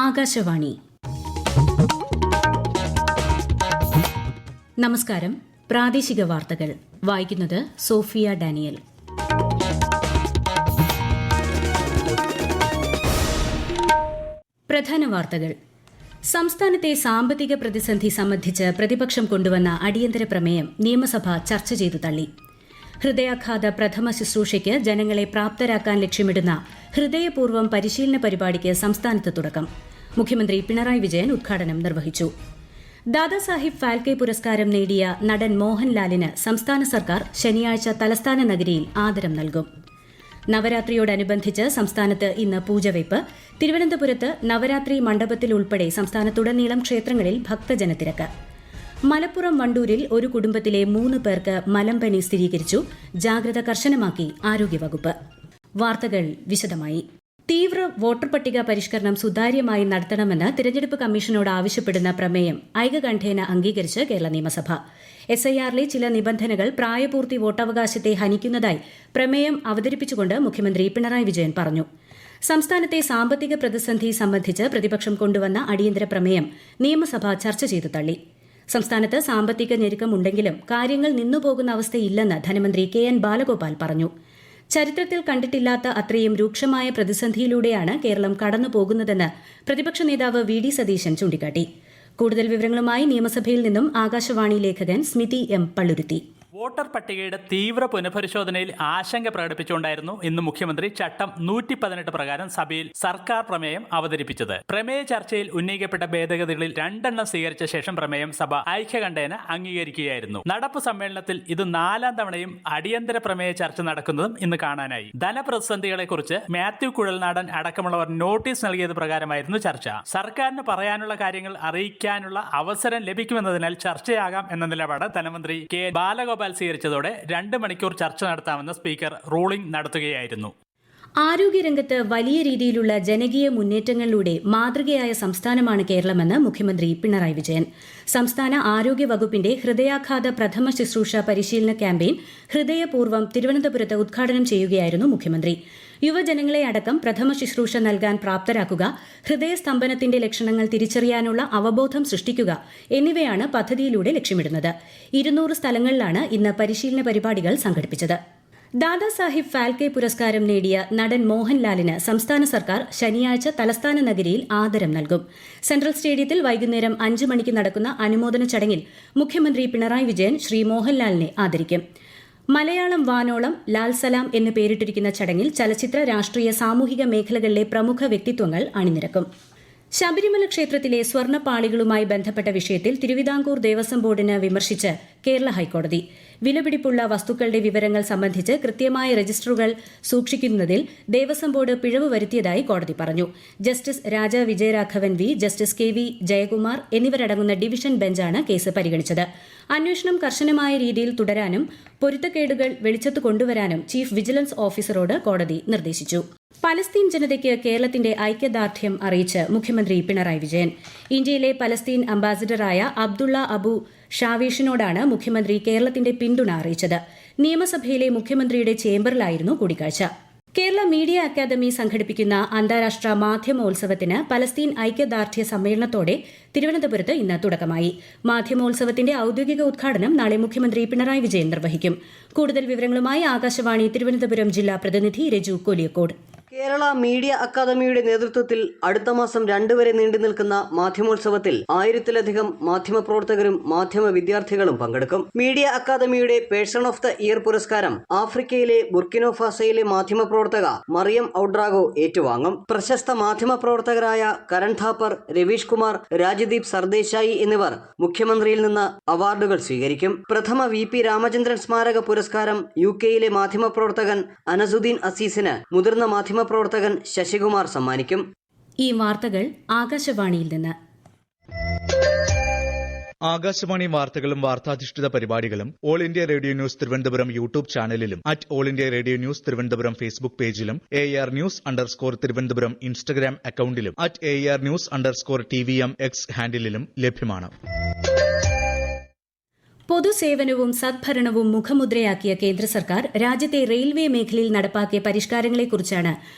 ആകാശവാണി. നമസ്കാരം. പ്രാദേശിക വാർത്തകൾ വായിക്കുന്നത് സോഫിയ ഡാനിയൽ. പ്രധാന വാർത്തകൾ. സംസ്ഥാനത്തെ സാമ്പത്തിക പ്രതിസന്ധി സംബന്ധിച്ച് പ്രതിപക്ഷം കൊണ്ടുവന്ന അടിയന്തര പ്രമേയം നിയമസഭ ചർച്ച ചെയ്തു തള്ളി. ഹൃദയാഘാത പ്രഥമ ശുശ്രൂഷയ്ക്ക് ജനങ്ങളെ പ്രാപ്തരാക്കാൻ ലക്ഷ്യമിടുന്ന ഹൃദയപൂർവ്വം പരിശീലന പരിപാടിക്ക് സംസ്ഥാനത്ത് തുടക്കം. മുഖ്യമന്ത്രി പിണറായി വിജയൻ ഉദ്ഘാടനം നിർവഹിച്ചു. ദാദാസാഹിബ് ഫാൽക്കെ പുരസ്കാരം നേടിയ നടൻ മോഹൻലാലിന് സംസ്ഥാന സർക്കാർ ശനിയാഴ്ച തലസ്ഥാന നഗരിയിൽ ആദരം നൽകും. നവരാത്രിയോടനുബന്ധിച്ച് സംസ്ഥാനത്ത് ഇന്ന് പൂജവയ്പ്. തിരുവനന്തപുരത്ത് നവരാത്രി മണ്ഡപത്തിൽ ഉൾപ്പെടെ സംസ്ഥാനത്തുടനീളം ക്ഷേത്രങ്ങളിൽ ഭക്തജനത്തിരക്ക്. മലപ്പുറം വണ്ടൂരിൽ ഒരു കുടുംബത്തിലെ 3 പേർക്ക് മലമ്പനി സ്ഥിരീകരിച്ചു. ജാഗ്രത കർശനമാക്കി ആരോഗ്യവകുപ്പ്. വാർത്തകൾ വിശദമായി. തീവ്ര വോട്ടർ പട്ടിക പരിഷ്കരണം സുതാര്യമായി നടത്തണമെന്ന് തിരഞ്ഞെടുപ്പ് കമ്മീഷനോട് ആവശ്യപ്പെടുന്ന പ്രമേയം ഐകകണ്ഠേന അംഗീകരിച്ച് കേരള നിയമസഭ. SIRലെ ചില നിബന്ധനകൾ പ്രായപൂർത്തി വോട്ടവകാശത്തെ ഹനിക്കുന്നതായി പ്രമേയം അവതരിപ്പിച്ചുകൊണ്ട് മുഖ്യമന്ത്രി പിണറായി വിജയൻ പറഞ്ഞു. സംസ്ഥാനത്തെ സാമ്പത്തിക പ്രതിസന്ധി സംബന്ധിച്ച് പ്രതിപക്ഷം കൊണ്ടുവന്ന അടിയന്തര പ്രമേയം നിയമസഭ ചർച്ച ചെയ്തു തള്ളി. സംസ്ഥാനത്ത് സാമ്പത്തിക ഞെരുക്കമുണ്ടെങ്കിലും കാര്യങ്ങൾ നിന്നുപോകുന്ന അവസ്ഥയില്ലെന്ന് ധനമന്ത്രി KN ബാലഗോപാൽ പറഞ്ഞു. ചരിത്രത്തിൽ കണ്ടിട്ടില്ലാത്ത അത്രയും രൂക്ഷമായ പ്രതിസന്ധിയിലൂടെയാണ് കേരളം കടന്നുപോകുന്നതെന്ന് പ്രതിപക്ഷ നേതാവ് VD സതീശൻ ചൂണ്ടിക്കാട്ടി. കൂടുതൽ വിവരങ്ങളുമായി നിയമസഭയിൽ നിന്നും ആകാശവാണി ലേഖകൻ സ്മിതി M പള്ളുരുത്തി. വോട്ടർ പട്ടികയുടെ തീവ്ര പുനഃപരിശോധനയിൽ ആശങ്ക പ്രകടിപ്പിച്ചുകൊണ്ടായിരുന്നു ഇന്ന് മുഖ്യമന്ത്രി ചട്ടം 118 പ്രകാരം സഭയിൽ സർക്കാർ പ്രമേയം അവതരിപ്പിച്ചത്. പ്രമേയ ചർച്ചയിൽ ഉന്നയിക്കപ്പെട്ട ഭേദഗതികളിൽ 2 സ്വീകരിച്ച ശേഷം പ്രമേയം സഭ ഐക്യകണ്ഠേന അംഗീകരിക്കുകയായിരുന്നു. നടപ്പ് സമ്മേളനത്തിൽ ഇത് 4ാം തവണയും അടിയന്തര പ്രമേയ ചർച്ച നടക്കുന്നതും ഇന്ന് കാണാനായി. ധനപ്രതിസന്ധികളെക്കുറിച്ച് മാത്യു കുഴൽനാടൻ അടക്കമുള്ളവർ നോട്ടീസ് നൽകിയത് പ്രകാരമായിരുന്നു ചർച്ച. സർക്കാരിന് പറയാനുള്ള കാര്യങ്ങൾ അറിയിക്കാനുള്ള അവസരം ലഭിക്കുമെന്നതിനാൽ ചർച്ചയാകാം എന്ന നിലപാട് ധനമന്ത്രി KN ബാലഗോപാൽ സ്വീകരിച്ചതോടെ 2 മണിക്കൂർ ചർച്ച നടത്താമെന്ന് സ്പീക്കർ റൂളിംഗ് നടത്തുകയായിരുന്നു. ആരോഗ്യരംഗത്ത് വലിയ രീതിയിലുള്ള ജനകീയ മുന്നേറ്റങ്ങളിലൂടെ മാതൃകയായ സംസ്ഥാനമാണ് കേരളമെന്ന് മുഖ്യമന്ത്രി പിണറായി വിജയൻ. സംസ്ഥാന ആരോഗ്യ വകുപ്പിന്റെ ഹൃദയാഘാത പ്രഥമ ശുശ്രൂഷ പരിശീലന ക്യാമ്പയിൻ ഹൃദയപൂർവ്വം തിരുവനന്തപുരത്ത് ഉദ്ഘാടനം ചെയ്യുകയായിരുന്നു മുഖ്യമന്ത്രി. യുവജനങ്ങളെ അടക്കം പ്രഥമ ശുശ്രൂഷ നൽകാൻ പ്രാപ്തരാക്കുക, ഹൃദയസ്തംഭനത്തിന്റെ ലക്ഷണങ്ങൾ തിരിച്ചറിയാനുള്ള അവബോധം സൃഷ്ടിക്കുക എന്നിവയാണ് പദ്ധതിയിലൂടെ ലക്ഷ്യമിടുന്നത്. 200 സ്ഥലങ്ങളിലാണ് ഇന്ന് പരിശീലന പരിപാടികൾ സംഘടിപ്പിച്ചത്. ദാദാസാഹിബ് ഫാൽക്കെ പുരസ്കാരം നേടിയ നടൻ മോഹൻലാലിന് സംസ്ഥാന സർക്കാർ ശനിയാഴ്ച തലസ്ഥാന നഗരിയിൽ ആദരം നൽകും. സെൻട്രൽ സ്റ്റേഡിയത്തിൽ വൈകുന്നേരം 5 മണിക്ക് നടക്കുന്ന അനുമോദന ചടങ്ങിൽ മുഖ്യമന്ത്രി പിണറായി വിജയൻ ശ്രീ മോഹൻലാലിനെ ആദരിക്കും. മലയാളം വാനോളം ലാൽ സലാം എന്ന് പേരിട്ടിരിക്കുന്ന ചടങ്ങിൽ ചലച്ചിത്ര, രാഷ്ട്രീയ, സാമൂഹിക മേഖലകളിലെ പ്രമുഖ വ്യക്തിത്വങ്ങൾ അണിനിരക്കും. ശബരിമല ക്ഷേത്രത്തിലെ സ്വർണ്ണപ്പാളികളുമായി ബന്ധപ്പെട്ട വിഷയത്തിൽ തിരുവിതാംകൂർ ദേവസ്വം ബോർഡിന് വിമർശിച്ച് കേരള ഹൈക്കോടതി. വിലപിടിപ്പുള്ള വസ്തുക്കളുടെ വിവരങ്ങൾ സംബന്ധിച്ച് കൃത്യമായ രജിസ്റ്ററുകൾ സൂക്ഷിക്കുന്നതിൽ ദേവസ്വം ബോർഡ് പിഴവ് വരുത്തിയതായി കോടതി പറഞ്ഞു. Justice Raja Vijayaraghavan V, justice KV Jayakumar എന്നിവരടങ്ങുന്ന ഡിവിഷൻ ബെഞ്ചാണ് കേസ് പരിഗണിച്ചത്. അന്വേഷണം കർശനമായ രീതിയിൽ തുടരാനും പൊരുത്തക്കേടുകൾ വെളിച്ചത്ത് കൊണ്ടുവരാനും ചീഫ് വിജിലൻസ് ഓഫീസറോട് കോടതി നിർദ്ദേശിച്ചു. പലസ്തീൻ ജനതയ്ക്ക് കേരളത്തിന്റെ ഐക്യദാർഢ്യം അറിയിച്ച് മുഖ്യമന്ത്രി പിണറായി വിജയൻ. ഇന്ത്യയിലെ പലസ്തീൻ അംബാസിഡറായ അബ്ദുള്ള അബു ഷാവേഷിനോടാണ് മുഖ്യമന്ത്രി കേരളത്തിന്റെ പിന്തുണ അറിയിച്ചത്. നിയമസഭയിലെ മുഖ്യമന്ത്രിയുടെ ചേംബറിലായിരുന്നു കൂടിക്കാഴ്ച. കേരള മീഡിയ അക്കാദമി സംഘടിപ്പിക്കുന്ന അന്താരാഷ്ട്ര മാധ്യമോത്സവത്തിന് പലസ്തീൻ ഐക്യദാർഢ്യ സമ്മേളനത്തോടെ തിരുവനന്തപുരത്ത് ഇന്ന് തുടക്കമായി. മാധ്യമോത്സവത്തിന്റെ ഔദ്യോഗിക ഉദ്ഘാടനം നാളെ മുഖ്യമന്ത്രി പിണറായി വിജയൻ നിർവഹിക്കും. കൂടുതൽ വിവരങ്ങളുമായി ആകാശവാണി തിരുവനന്തപുരം ജില്ലാ പ്രതിനിധി രജു കോലിയക്കോട്. കേരള മീഡിയ അക്കാദമിയുടെ നേതൃത്വത്തിൽ അടുത്ത മാസം 2 വരെ നീണ്ടു നിൽക്കുന്ന മാധ്യമോത്സവത്തിൽ 1000-ലധികം മാധ്യമപ്രവർത്തകരും മാധ്യമ വിദ്യാർത്ഥികളും പങ്കെടുക്കും. മീഡിയ അക്കാദമിയുടെ പേഴ്സൺ ഓഫ് ദ ഇയർ പുരസ്കാരം ആഫ്രിക്കയിലെ ബുർക്കിനോഫാസയിലെ മാധ്യമപ്രവർത്തക മറിയം ഔഡ്രാഗോ ഏറ്റുവാങ്ങും. പ്രശസ്ത മാധ്യമപ്രവർത്തകരായ കരൺ ഥാപ്പർ, രവീഷ് കുമാർ, രാജ്ദീപ് സർദേശായി എന്നിവർ മുഖ്യമന്ത്രിയിൽ നിന്ന് അവാർഡുകൾ സ്വീകരിക്കും. പ്രഥമ VP രാമചന്ദ്രൻ സ്മാരക പുരസ്കാരം UK-യിലെ മാധ്യമപ്രവർത്തകൻ അനസുദ്ദീൻ അസീസിന് മുതിർന്ന മാധ്യമപ്രവർത്തകൻ ശശികുമാർ സമ്മാനിക്കും. ഈ വാർത്തകൾ ആകാശവാണിയിൽ നിന്ന്. ആകാശവാണി വാർത്തകളും വാർത്താധിഷ്ഠിത പരിപാടികളും all India radio news Thiruvananthapuram YouTube ചാനലിലും all India radio news Thiruvananthapuram Facebook പേജിലും AR News_ തിരുവനന്തപുരം ഇൻസ്റ്റഗ്രാം അക്കൌണ്ടിലും AR News_TVM X ഹാൻഡിലും ലഭ്യമാണ്. പൊതുസേവനവും സദ്ഭരണവും മുഖമുദ്രയാക്കിയ കേന്ദ്ര സർക്കാർ രാജ്യത്തെ റെയിൽവേ മേഖലയിൽ നടപ്പാക്കിയ പരിഷ്കാരങ്ങളെക്കുറിച്ചാണ്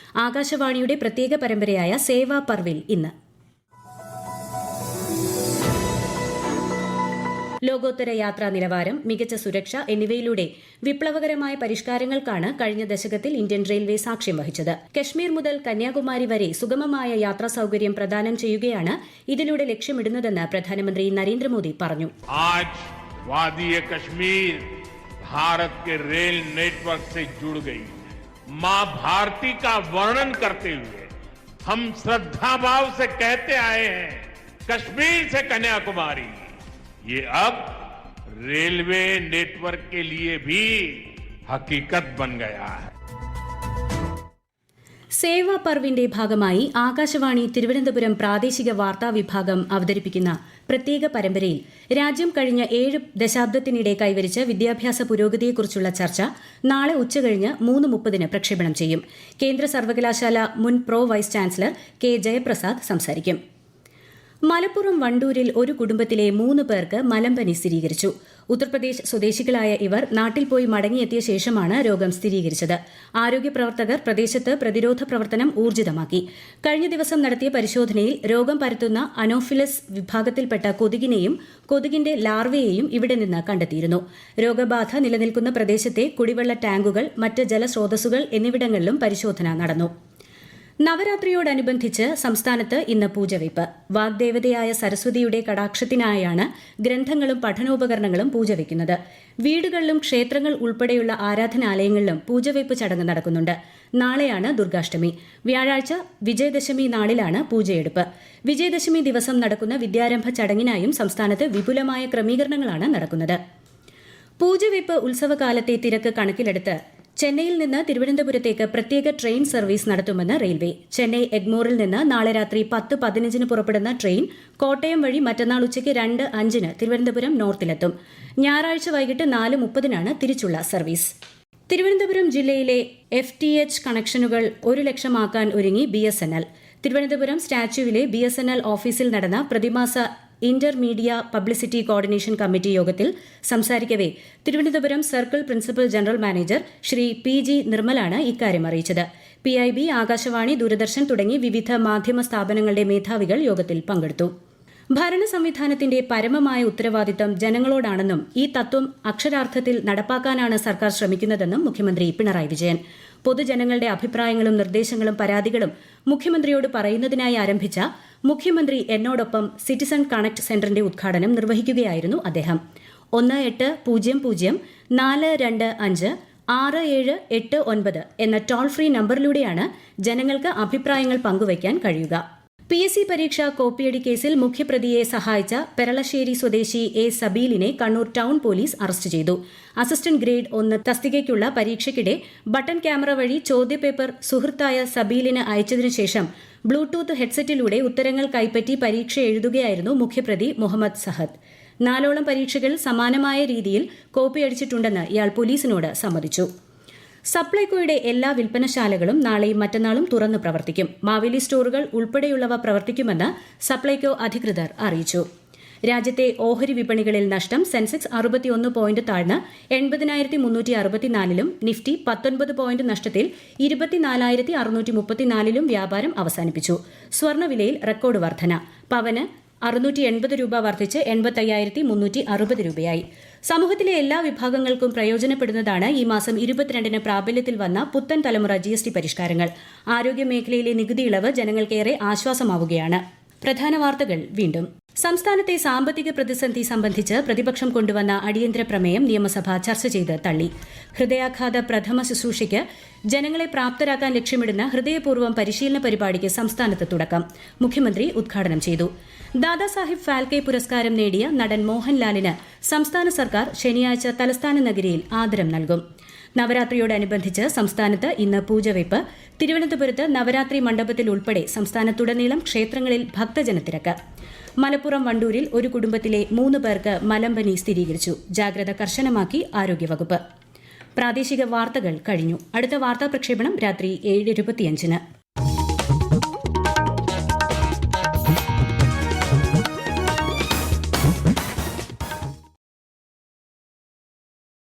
ആകാശവാണിയുടെ പ്രത്യേക പരമ്പരയായ സേവാ പർവിൽ ഇന്ന്. ലോകോത്തര യാത്രാ നിലവാരം, മികച്ച സുരക്ഷ എന്നിവയിലൂടെ വിപ്ലവകരമായ പരിഷ്കാരങ്ങൾക്കാണ് കഴിഞ്ഞ ദശകത്തിൽ ഇന്ത്യൻ റെയിൽവേ സാക്ഷ്യം വഹിച്ചത്. കശ്മീർ മുതൽ കന്യാകുമാരി വരെ സുഗമമായ യാത്രാ സൌകര്യം പ്രദാനം ചെയ്യുകയാണ് ഇതിലൂടെ ലക്ഷ്യമിടുന്നതെന്ന് പ്രധാനമന്ത്രി നരേന്ദ്രമോദി പറഞ്ഞു. कश्मीर भारत के रेल नेटवर्क से जुड़ गई है. मां भारती का वर्णन करते हुए हम श्रद्धा भाव से कहते आए हैं, कश्मीर से कन्याकुमारी. ये अब रेलवे नेटवर्क के लिए भी हकीकत बन गया है. സേവാ പർവിന്റെ ഭാഗമായി ആകാശവാണി തിരുവനന്തപുരം പ്രാദേശിക വാർത്താ വിഭാഗം അവതരിപ്പിക്കുന്ന പ്രത്യേക പരമ്പരയിൽ രാജ്യം കഴിഞ്ഞ 7 ദശാബ്ദത്തിനിടെ കൈവരിച്ച വിദ്യാഭ്യാസ പുരോഗതിയെക്കുറിച്ചുള്ള ചർച്ച നാളെ ഉച്ചകഴിഞ്ഞ് 3:30 പ്രക്ഷേപണം ചെയ്യും. കേന്ദ്ര സർവകലാശാല മുൻ pro vice chancellor K Jayaprasad സംസാരിക്കും. മലപ്പുറം വണ്ടൂരിൽ ഒരു കുടുംബത്തിലെ 3 പേർക്ക് മലമ്പനി സ്ഥിരീകരിച്ചു. ഉത്തർപ്രദേശ് സ്വദേശികളായ ഇവർ നാട്ടിൽ പോയി മടങ്ങിയെത്തിയ ശേഷമാണ് രോഗം സ്ഥിരീകരിച്ചത്. ആരോഗ്യപ്രവർത്തകർ പ്രദേശത്ത് പ്രതിരോധ പ്രവർത്തനം ഊർജിതമാക്കി. കഴിഞ്ഞ ദിവസം നടത്തിയ പരിശോധനയിൽ രോഗം പരത്തുന്ന അനോഫിലസ് വിഭാഗത്തിൽപ്പെട്ട കൊതുകിനെയും കൊതുകിന്റെ ലാർവയെയും ഇവിടെ നിന്ന് കണ്ടെത്തിയിരുന്നു. രോഗബാധ നിലനിൽക്കുന്ന പ്രദേശത്തെ കുടിവെള്ള ടാങ്കുകൾ, മറ്റ് ജലസ്രോതസ്സുകൾ എന്നിവിടങ്ങളിലും പരിശോധന നടന്നു. നവരാത്രിയോടനുബന്ധിച്ച് സംസ്ഥാനത്ത് ഇന്ന് പൂജവയ്പ്. വാഗ്ദേവതയായ സരസ്വതിയുടെ കടാക്ഷത്തിനായാണ് ഗ്രന്ഥങ്ങളും പഠനോപകരണങ്ങളും പൂജവയ്ക്കുന്നത്. വീടുകളിലും ക്ഷേത്രങ്ങൾ ഉൾപ്പെടെയുള്ള ആരാധനാലയങ്ങളിലും പൂജവയ്പ് ചടങ്ങ് നടക്കുന്നുണ്ട്. നാളെയാണ് ദുർഗാഷ്ടമി. വ്യാഴാഴ്ച വിജയദശമി നാളിലാണ് പൂജയെടുപ്പ്. വിജയദശമി ദിവസം നടക്കുന്ന വിദ്യാരംഭ ചടങ്ങിനായും സംസ്ഥാനത്ത് വിപുലമായ ക്രമീകരണങ്ങളാണ് നടക്കുന്നത്. പൂജവയ്പ് ഉത്സവകാലത്തെ തിരക്ക് കണക്കിലെടുത്ത് ചെന്നൈയിൽ നിന്ന് തിരുവനന്തപുരത്തേക്ക് പ്രത്യേക ട്രെയിൻ സർവീസ് നടത്തുമെന്ന് റെയിൽവേ. ചെന്നൈ എഗ്മോറിൽ നിന്ന് നാളെ രാത്രി 10:15 പുറപ്പെടുന്ന ട്രെയിൻ കോട്ടയം വഴി മറ്റന്നാൾ ഉച്ചയ്ക്ക് 2:05 തിരുവനന്തപുരം നോർത്തിലെത്തും. ഞായറാഴ്ച വൈകിട്ട് 4:30 തിരിച്ചുള്ള സർവീസ്. തിരുവനന്തപുരം ജില്ലയിലെ FTH കണക്ഷനുകൾ 1 ലക്ഷമാക്കാൻ ഒരുങ്ങി BSNL. തിരുവനന്തപുരം സ്റ്റാച്യുവിലെ BSNL ഓഫീസിൽ നടന്ന പ്രതിമാസ ഇന്റർമീഡിയ പബ്ലിസിറ്റി കോർഡിനേഷൻ കമ്മിറ്റി യോഗത്തിൽ സംസാരിക്കവെ Thiruvananthapuram circle principal general manager Shri PG നിർമ്മലാണ് ഇക്കാര്യം അറിയിച്ചത്. PIB, ആകാശവാണി, ദൂരദർശൻ തുടങ്ങി വിവിധ മാധ്യമ സ്ഥാപനങ്ങളുടെ മേധാവികൾ യോഗത്തിൽ പങ്കെടുത്തു. ഭരണ സംവിധാനത്തിന്റെ പരമമായ ഉത്തരവാദിത്തം ജനങ്ങളോടാണെന്നും ഈ തത്വം അക്ഷരാർത്ഥത്തിൽ നടപ്പാക്കാനാണ് സർക്കാർ ശ്രമിക്കുന്നതെന്നും മുഖ്യമന്ത്രി പിണറായി വിജയൻ. പൊതുജനങ്ങളുടെ അഭിപ്രായങ്ങളും നിർദ്ദേശങ്ങളും പരാതികളും മുഖ്യമന്ത്രിയോട് പറയുന്നതിനായി ആരംഭിച്ച മുഖ്യമന്ത്രി എന്നോടൊപ്പം സിറ്റിസൺ കണക്ട് സെന്ററിന്റെ ഉദ്ഘാടനം നിർവഹിക്കുകയായിരുന്നു അദ്ദേഹം. 1804256789 എന്ന ടോൾ ഫ്രീ നമ്പറിലൂടെയാണ് ജനങ്ങൾക്ക് അഭിപ്രായങ്ങൾ പങ്കുവയ്ക്കാൻ കഴിയുക. PSC പരീക്ഷാ കോപ്പിയടി കേസിൽ മുഖ്യപ്രതിയെ സഹായിച്ച പെരളശ്ശേരി സ്വദേശി A. സബീലിനെ കണ്ണൂർ ടൌൺ പോലീസ് അറസ്റ്റ് ചെയ്തു. അസിസ്റ്റന്റ് ഗ്രേഡ് 1 തസ്തികയ്ക്കുള്ള പരീക്ഷയ്ക്കിടെ ബട്ടൺ ക്യാമറ വഴി ചോദ്യപേപ്പർ സുഹൃത്തായ സബീലിന് അയച്ചതിനു ശേഷം ബ്ലൂടൂത്ത് ഹെഡ്സെറ്റിലൂടെ ഉത്തരങ്ങൾ കൈപ്പറ്റി പരീക്ഷ എഴുതുകയായിരുന്നു മുഖ്യപ്രതി മുഹമ്മദ് സഹദ്. 4ഓളം പരീക്ഷകൾ സമാനമായ രീതിയിൽ കോപ്പിയടിച്ചിട്ടുണ്ടെന്ന് ഇയാൾ പോലീസിനോട് സമ്മതിച്ചു. സപ്ലൈകോയുടെ എല്ലാ വിൽപ്പനശാലകളും നാളെയും മറ്റന്നാളും തുറന്നു പ്രവർത്തിക്കും. മാവേലി സ്റ്റോറുകൾ ഉൾപ്പെടെയുള്ളവ പ്രവർത്തിക്കുമെന്ന് സപ്ലൈകോ അധികൃതർ അറിയിച്ചു. രാജ്യത്തെ ഓഹരി വിപണികളിൽ നഷ്ടം. സെൻസെക്സ് 61 പോയിന്റ് താഴ്ന്ന് 80,364-ലും നിഫ്റ്റി 19 പോയിന്റ് നഷ്ടത്തിൽ 24,634-ലും വ്യാപാരം അവസാനിപ്പിച്ചു. സ്വർണ്ണവിലയിൽ റെക്കോർഡ് വർധന. പവന് 680 രൂപ വർദ്ധിച്ച് 85,360 രൂപയായി. സമൂഹത്തിലെ എല്ലാ വിഭാഗങ്ങൾക്കും പ്രയോജനപ്പെടുന്നതാണ് ഈ മാസം 22-ന് പ്രാബല്യത്തിൽ വന്ന പുത്തൻ തലമുറ GST പരിഷ്കാരങ്ങൾ. ആരോഗ്യമേഖലയിലെ നികുതി ഇളവ് ജനങ്ങൾക്കേറെ ആശ്വാസമാവുകയാണ്. പ്രധാന വാർത്തകൾ വീണ്ടും. സംസ്ഥാനത്തെ സാമ്പത്തിക പ്രതിസന്ധി സംബന്ധിച്ച് പ്രതിപക്ഷം കൊണ്ടുവന്ന അടിയന്തര പ്രമേയം നിയമസഭ ചർച്ച ചെയ്ത് തള്ളി. ഹൃദയാഘാത പ്രഥമ ശുശ്രൂഷയ്ക്ക് ജനങ്ങളെ പ്രാപ്തരാക്കാൻ ലക്ഷ്യമിടുന്ന ഹൃദയപൂർവ്വം പരിശീലന പരിപാടിക്ക് സംസ്ഥാനത്ത് തുടക്കം. മുഖ്യമന്ത്രി ഉദ്ഘാടനം ചെയ്തു. ദാദാസാഹിബ് ഫാൽക്കെ പുരസ്കാരം നേടിയ നടൻ മോഹൻലാലിന് സംസ്ഥാന സർക്കാർ ശനിയാഴ്ച തലസ്ഥാന നഗരിയിൽ ആദരം നൽകും. നവരാത്രിയോടനുബന്ധിച്ച് സംസ്ഥാനത്ത് ഇന്ന് പൂജവയ്പ്. തിരുവനന്തപുരത്ത് നവരാത്രി മണ്ഡപത്തിൽ ഉൾപ്പെടെ സംസ്ഥാനത്തുടനീളം ക്ഷേത്രങ്ങളിൽ ഭക്തജനത്തിരക്ക്. മലപ്പുറം വണ്ടൂരിൽ ഒരു കുടുംബത്തിലെ 3 പേർക്ക് മലമ്പനി സ്ഥിരീകരിച്ചു. ജാഗ്രത കർശനമാക്കി ആരോഗ്യവകുപ്പ്. പ്രാദേശിക വാർത്തകൾ കഴിഞ്ഞു. അടുത്ത വാർത്താ പ്രക്ഷേപണം രാത്രി 7:25-ന്.